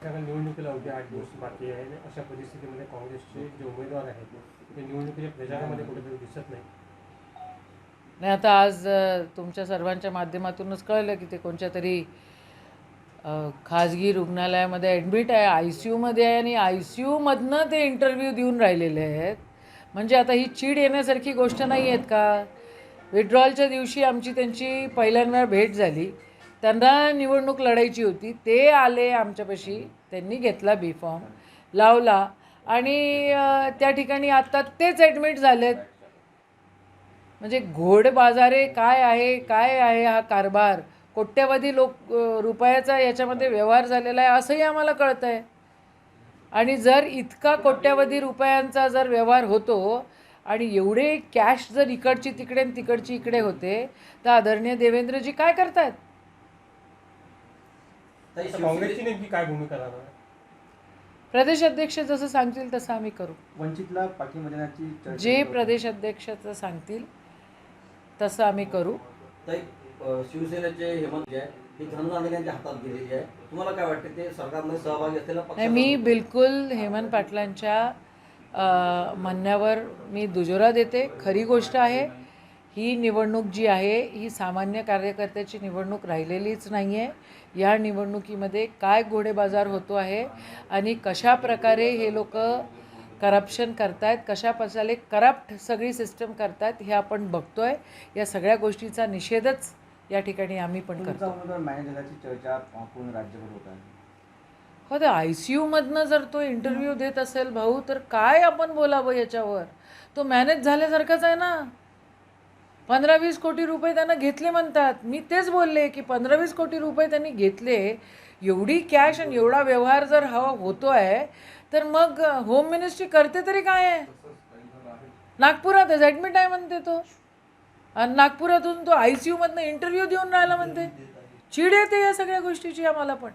सांगाल निवडणुकीला अवघ्या 8 दिवस बाकी आहे. अशा परिस्थितीमध्ये काँग्रेसचे जे उमेदवार आहेत ते निवडणुकीच्या प्रचारामध्ये कुठेतरी दिसत नाही. नाही, आता आज तुमच्या सर्वांच्या माध्यमातूनच कळलं की ते कोणत्या तरी खाजगी रुग्णालयामध्ये ॲडमिट आहे, ICUमध्ये आहे आणि ICUमधनं ते इंटरव्ह्यू देऊन राहिलेले आहेत. म्हणजे आता ही चीड येण्यासारखी गोष्ट नाही आहेत का? विड्रॉलच्या दिवशी आमची त्यांची पहिल्यांदा भेट झाली. त्यांना निवडणूक लढायची होती, ते आले आमच्यापाशी, त्यांनी घेतला बी फॉर्म लावला आणि त्या ठिकाणी आत्ता तेच ॲडमिट झालेत. म्हणजे घोडबाजारे काय आहे हा कारभार, कोट्यवधी रुपयाचा याच्यामध्ये व्यवहार झालेला आहे असंही आम्हाला कळतं आहे. आणि जर इतका कोट्यवधी रुपयांचा जर व्यवहार होतो आणि एवढे कॅश जर इकडची तिकडे आणि तिकडची इकडे होते तर आदरणीय देवेंद्रजी काय करतायत? काँग्रेसची नेमकी काय भूमिका राहणार? प्रदेश अध्यक्ष जसं सांगतील तसं आम्ही करू. वंचितला पाठिंबा देण्याची जे प्रदेश अध्यक्ष सांगतील तसं आम्ही करू. शिवसेनेचे हेमंत जे आहे हे धनंजय यांच्या हातात गेलेली आहे. तुम्हाला काय वाटते ते सरकारमध्ये सहभागी असलेला पक्ष? मी बिलकुल हेमंत पाटलांच्या म्हणण्यावर मी दुजोरा देते. खरी गोष्ट आहे, ही निवडणूक जी आहे ही सामान्य कार्यकर्त्याची निवडणूक राहिलेलीच नाही आहे. या निवडणुकीमध्ये काय घोडेबाजार होतो आहे आणि कशा प्रकारे हे लोक करप्शन करतायत, कशा प्रकारे करप्ट सगळी सिस्टम करतायत हे आपण बघतो आहे. या सगळ्या गोष्टीचा निषेधच या ठिकाणी आम्ही पण करतो. उमेदवार मॅनेज झाल्याची चर्चा पूर्ण राज्यभर होत आहे. हो, तर ICUमधनं जर तो इंटरव्ह्यू देत असेल भाऊ तर काय आपण बोलावं याच्यावर? तो मॅनेज झाल्यासारखाच आहे ना. 15-20 कोटी रुपये त्यांना घेतले म्हणतात. मी तेच बोलले की 15-20 कोटी रुपये त्यांनी घेतले. एवढी कॅश आणि एवढा व्यवहार जर हवा होतो आहे तर मग होम मिनिस्ट्री करते तरी काय आहे? नागपुरातच ॲडमिट आहे म्हणते तो, आणि नागपुरातून तो ICUमधनं इंटरव्ह्यू देऊन राहिला म्हणते. चीड येते या सगळ्या गोष्टीची आम्हाला पण.